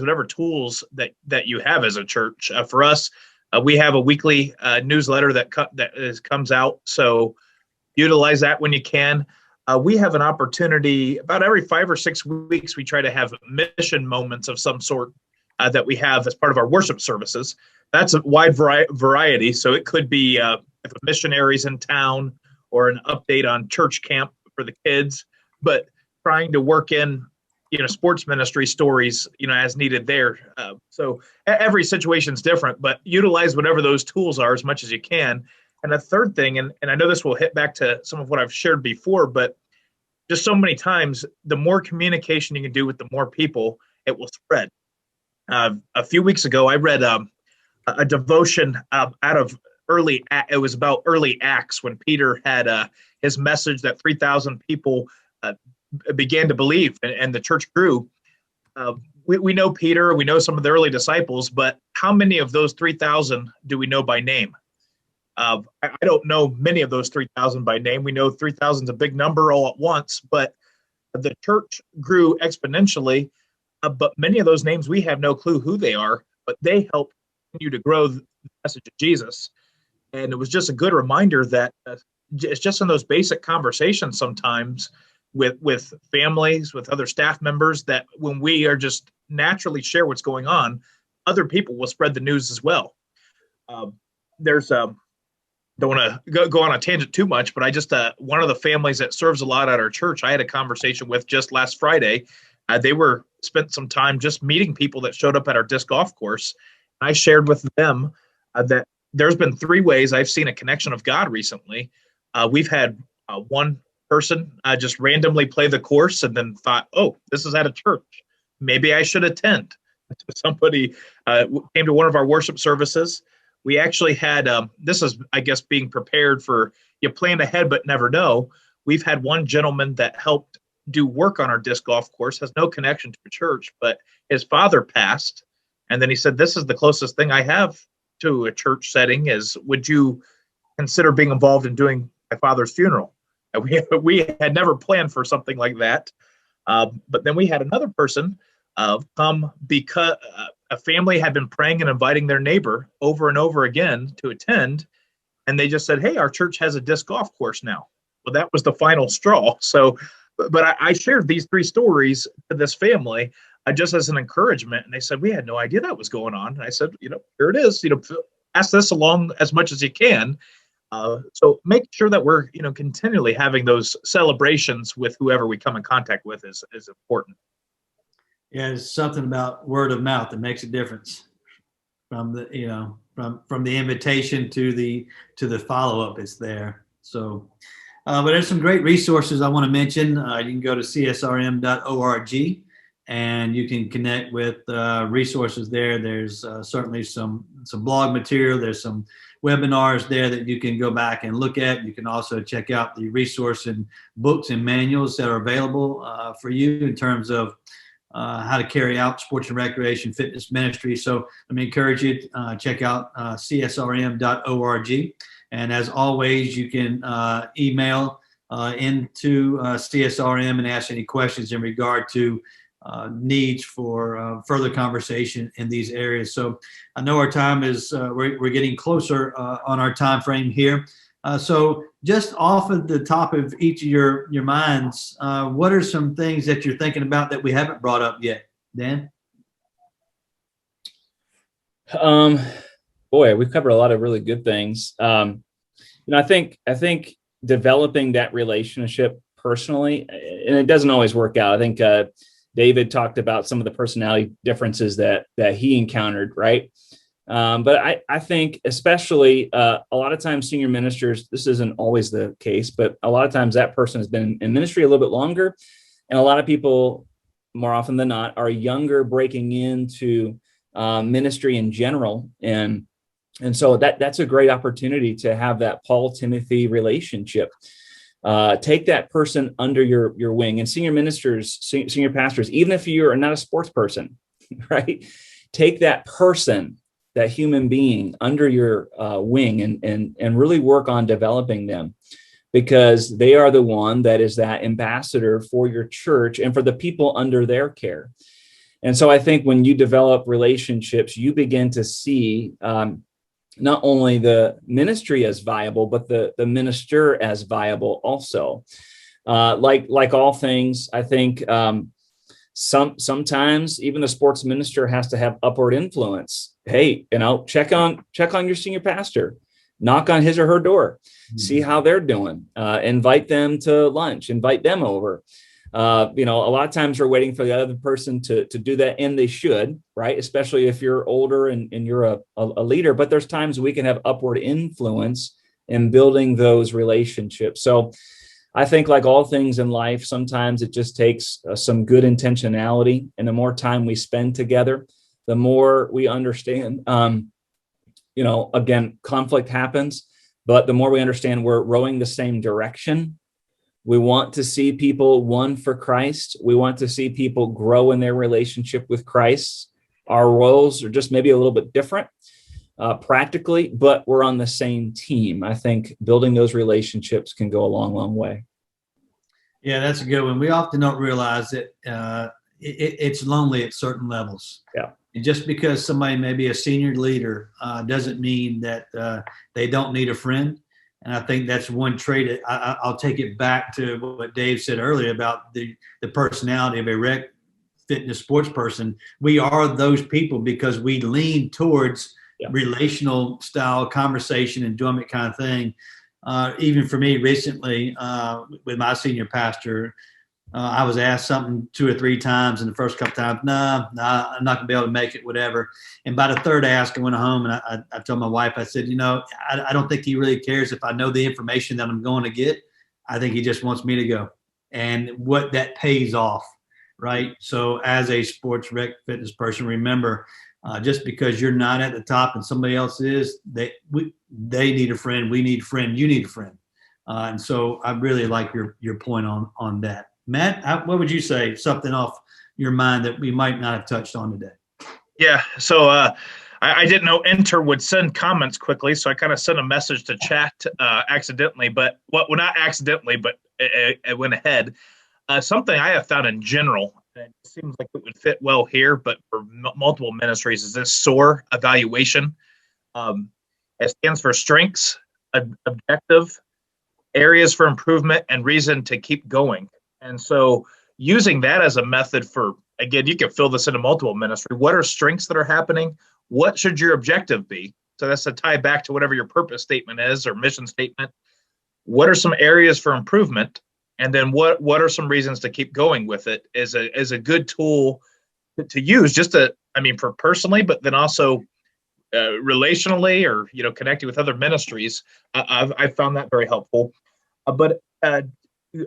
whatever tools that you have as a church. For us, we have a weekly newsletter that comes out. So utilize that when you can. We have an opportunity about every 5 or 6 weeks. We try to have mission moments of some sort that we have as part of our worship services. That's a wide variety. So it could be if a missionary's in town, or an update on church camp for the kids, but trying to work in, sports ministry stories, as needed there. So every situation is different, but utilize whatever those tools are as much as you can. And the third thing, and I know this will hit back to some of what I've shared before, but just so many times, the more communication you can do with the more people, it will spread. A few weeks ago, I read a devotion out of it was about early Acts, when Peter had his message that 3,000 people began to believe, and the church grew. We know Peter, we know some of the early disciples, but how many of those 3,000 do we know by name? I don't know many of those 3,000 by name. We know 3,000 is a big number all at once, but the church grew exponentially. But many of those names, we have no clue who they are, but they help continue to grow the message of Jesus. And it was just a good reminder that it's just in those basic conversations sometimes with families, with other staff members, that when we are just naturally share what's going on, other people will spread the news as well. Don't want to go on a tangent too much, but I just, one of the families that serves a lot at our church, I had a conversation with just last Friday. They spent some time just meeting people that showed up at our disc golf course. I shared with them that there's been 3 ways I've seen a connection of God recently. We've had one person just randomly play the course and then thought, oh, this is at a church, maybe I should attend. Somebody came to one of our worship services. We actually had, this is, I guess, being prepared for, you plan ahead but never know. We've had one gentleman that helped do work on our disc golf course, has no connection to a church, but his father passed. And then he said, this is the closest thing I have to a church setting, is, would you consider being involved in doing my father's funeral? And we had never planned for something like that. But then we had another person come because a family had been praying and inviting their neighbor over and over again to attend. And they just said, hey, our church has a disc golf course now. Well, that was the final straw. So, but I shared these 3 stories to this family just as an encouragement. And they said, we had no idea that was going on. And I said, here it is, pass this along as much as you can. So make sure that we're, continually having those celebrations with whoever we come in contact with is important. Yeah, it's something about word of mouth that makes a difference. From the from the invitation to the follow up, it's there. So, but there's some great resources I want to mention. You can go to csrm.org and you can connect with resources there. There's certainly some blog material. There's some webinars there that you can go back and look at. You can also check out the resource and books and manuals that are available for you in terms of how to carry out sports and recreation fitness ministry. So let me encourage you to check out csrm.org. And as always, you can email into CSRM and ask any questions in regard to needs for further conversation in these areas. So I know our time is, we're getting closer on our time frame here. So just off of the top of each of your minds, what are some things that you're thinking about that we haven't brought up yet? Dan? Boy, we've covered a lot of really good things. I think developing that relationship personally, and it doesn't always work out. I think David talked about some of the personality differences that he encountered, right? But I think especially a lot of times senior ministers, this isn't always the case, but a lot of times that person has been in ministry a little bit longer. And a lot of people, more often than not, are younger breaking into ministry in general. And so that's a great opportunity to have that Paul-Timothy relationship. Take that person under your wing. And senior ministers, senior pastors, even if you are not a sports person, right? Take that person, that human being, under your wing and really work on developing them, because they are the one that is that ambassador for your church and for the people under their care. And so I think when you develop relationships, you begin to see not only the ministry as viable, but the minister as viable also. Like all things, I think sometimes even the sports minister has to have upward influence. Hey, check on your senior pastor, knock on his or her door, see how they're doing, invite them to lunch, invite them over. A lot of times we're waiting for the other person to do that, and they should, right? Especially if you're older and you're a leader, but there's times we can have upward influence in building those relationships. So I think like all things in life, sometimes it just takes some good intentionality, and the more time we spend together, the more we understand, again, conflict happens, but the more we understand we're rowing the same direction. We want to see people won for Christ. We want to see people grow in their relationship with Christ. Our roles are just maybe a little bit different practically, but we're on the same team. I think building those relationships can go a long, long way. Yeah, that's a good one. We often don't realize that it's lonely at certain levels. Yeah. And just because somebody may be a senior leader doesn't mean that they don't need a friend. And I think that's one trait. I'll take it back to what Dave said earlier about the personality of a rec fitness sports person. We are those people because we lean towards relational style conversation, enjoyment kind of thing. Even for me recently with my senior pastor, I was asked something 2 or 3 times, and the first couple times, no, I'm not gonna be able to make it, whatever. And by the third ask, I went home and I told my wife, I said, I don't think he really cares if I know the information that I'm going to get. I think he just wants me to go, and what that pays off, right? So as a sports rec fitness person, remember, just because you're not at the top and somebody else is, they need a friend, we need a friend, you need a friend. And so I really like your point on that. Matt, what would you say, something off your mind that we might not have touched on today? Yeah, so I didn't know Enter would send comments quickly, so I kind of sent a message to chat accidentally, but not accidentally, but it went ahead. Something I have found in general, and it seems like it would fit well here, but for multiple ministries, is this SOAR evaluation. It stands for strengths, objective, areas for improvement, and reason to keep going. And so using that as a method for, again, you can fill this into multiple ministry. What are strengths that are happening? What should your objective be? So that's a tie back to whatever your purpose statement is or mission statement. What are some areas for improvement? And then what are some reasons to keep going with it is a good tool to use for personally, but then also relationally or, connecting with other ministries. I've found that very helpful. But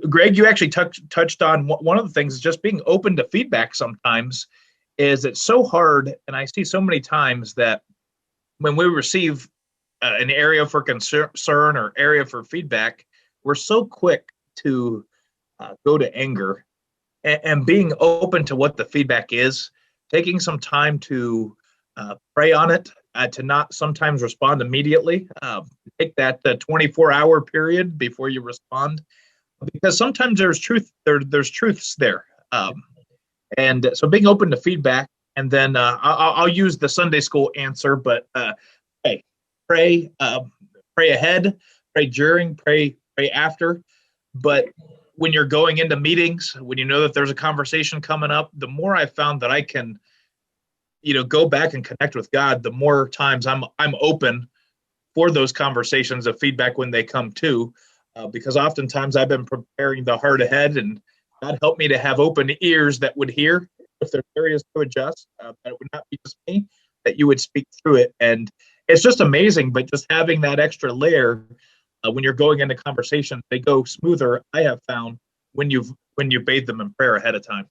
Greg, you actually touched on one of the things is just being open to feedback sometimes. Is it's so hard, and I see so many times that when we receive an area for concern or area for feedback, we're so quick to go to anger, and being open to what the feedback is, taking some time to pray on it, to not sometimes respond immediately, take that 24-hour period before you respond. Because sometimes there's truths there, and so being open to feedback, and then I'll use the Sunday school answer, but pray ahead, pray during, pray after. But when you're going into meetings, when you know that there's a conversation coming up, the more I found that I can, go back and connect with God, the more times I'm open for those conversations of feedback when they come to. Because oftentimes I've been preparing the heart ahead, and God helped me to have open ears that would hear if there's areas to adjust. That it would not be just me, that you would speak through it. And it's just amazing, but just having that extra layer when you're going into conversations, they go smoother, I have found, when you bathe them in prayer ahead of time.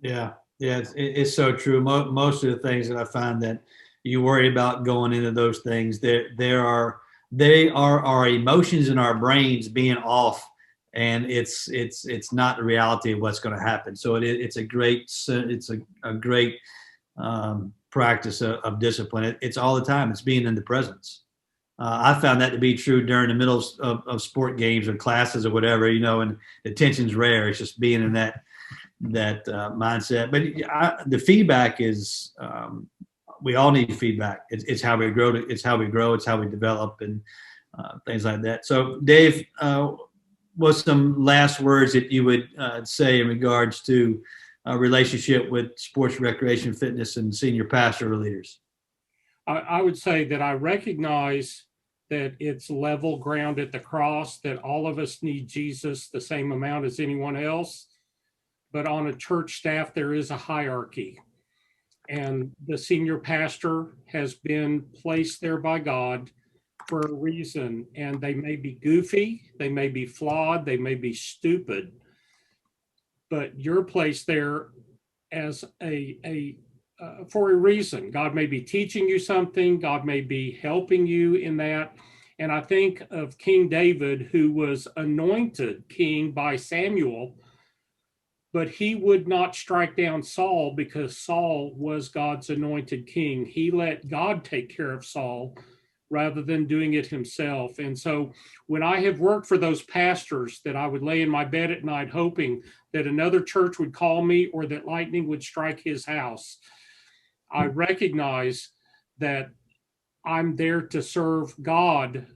Yeah, it's so true. Most of the things that I find that you worry about going into those things, they are our emotions in our brains being off, and it's not the reality of what's going to happen. So it's a great practice of discipline. It's all the time. It's being in the presence. I found that to be true during the middle of sport games or classes or whatever, and the tension's rare. It's just being in that mindset. But the feedback is, we all need feedback. It's how we grow. It's how we develop, and things like that. So, Dave, what's some last words that you would say in regards to a relationship with sports, recreation, fitness, and senior pastoral leaders? I would say that I recognize that it's level ground at the cross, that all of us need Jesus the same amount as anyone else. But on a church staff, there is a hierarchy. And the senior pastor has been placed there by God for a reason. And they may be goofy, they may be flawed, they may be stupid. But you're placed there as for a reason. God may be teaching you something. God may be helping you in that. And I think of King David, who was anointed king by Samuel, but he would not strike down Saul because Saul was God's anointed king. He let God take care of Saul rather than doing it himself. And so when I have worked for those pastors, that I would lay in my bed at night hoping that another church would call me or that lightning would strike his house, I recognize that I'm there to serve God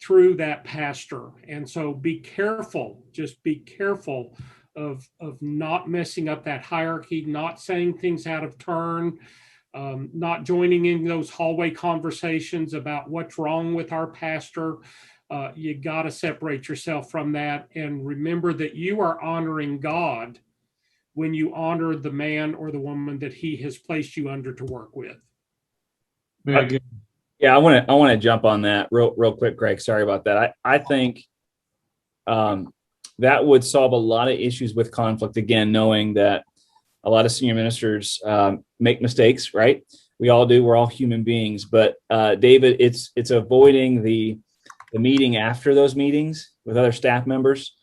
through that pastor. And so be careful, just be careful of not messing up that hierarchy, not saying things out of turn, not joining in those hallway conversations about what's wrong with our pastor. You got to separate yourself from that and remember that you are honoring God when you honor the man or the woman that he has placed you under to work with. Very good. Yeah, I want to jump on that real quick, Greg. Sorry about that. I think that would solve a lot of issues with conflict. Again, knowing that a lot of senior ministers make mistakes, right? We all do. We're all human beings. But David, it's avoiding the meeting after those meetings with other staff members.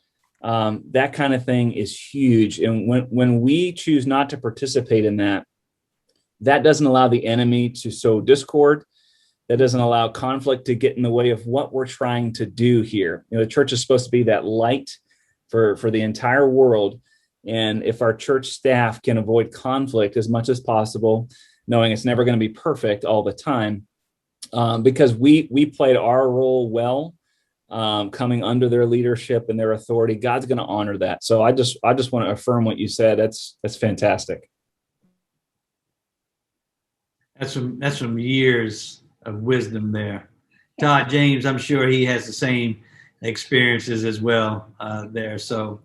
That kind of thing is huge. And when we choose not to participate in that doesn't allow the enemy to sow discord. That doesn't allow conflict to get in the way of what we're trying to do here. The church is supposed to be that light for the entire world. And if our church staff can avoid conflict as much as possible, knowing it's never going to be perfect all the time, because we played our role well, coming under their leadership and their authority, God's going to honor that. So I just want to affirm what you said. That's fantastic. That's some years of wisdom there. Todd James, I'm sure he has the same experiences as well there. So,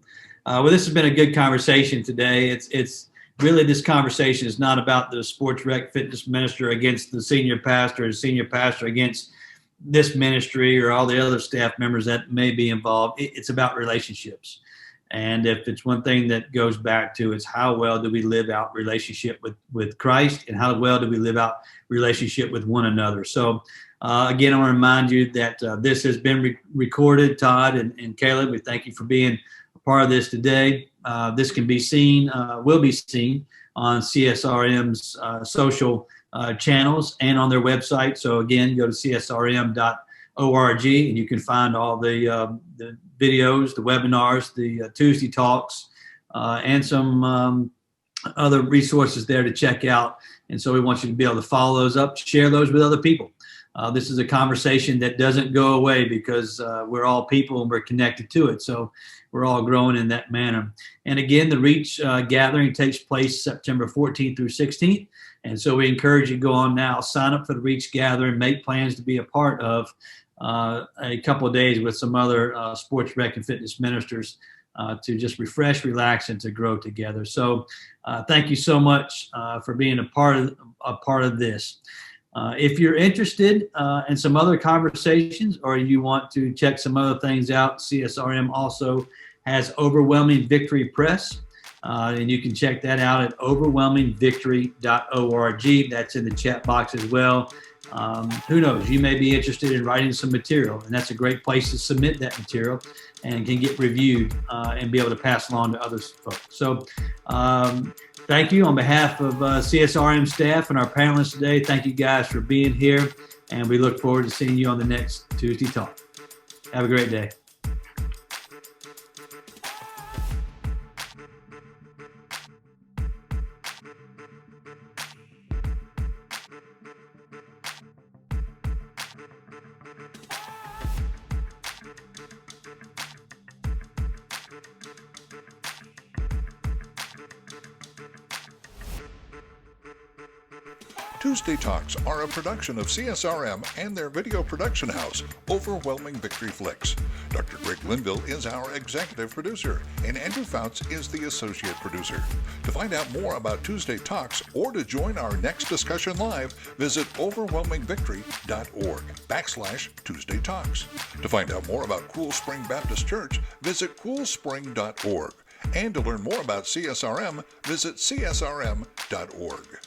well, this has been a good conversation today. It's really, this conversation is not about the sports rec fitness minister against the senior pastor or senior pastor against this ministry or all the other staff members that may be involved. It's about relationships. And if it's one thing that goes back to, it's how well do we live out relationship with Christ, and how well do we live out relationship with one another. So again, I want to remind you that this has been recorded. Todd and Caleb, we thank you for being a part of this today. This can be seen, will be seen on CSRM's social channels and on their website. So again, go to csrm.org and you can find all the videos, the webinars, the Tuesday talks, and some other resources there to check out. And so we want you to be able to follow those up, share those with other people. This is a conversation that doesn't go away because we're all people and we're connected to it. So we're all growing in that manner. And again, the Reach gathering takes place September 14th through 16th. And so we encourage you to go on now, sign up for the Reach gathering, make plans to be a part of a couple of days with some other sports rec and fitness ministers to just refresh, relax, and to grow together. So thank you so much for being a part of this. If you're interested in some other conversations, or you want to check some other things out, CSRM also has Overwhelming Victory Press, and you can check that out at overwhelmingvictory.org. That's in the chat box as well. Who knows, you may be interested in writing some material, and that's a great place to submit that material and can get reviewed and be able to pass along to other folks. So thank you on behalf of CSRM staff and our panelists today. Thank you guys for being here, and we look forward to seeing you on the next Tuesday Talk. Have a great day. Tuesday Talks are a production of CSRM and their video production house, Overwhelming Victory Flix. Dr. Greg Linville is our executive producer, and Andrew Fouts is the associate producer. To find out more about Tuesday Talks or to join our next discussion live, visit overwhelmingvictory.org/Tuesday Talks. To find out more about Cool Spring Baptist Church, visit coolspring.org. And to learn more about CSRM, visit csrm.org.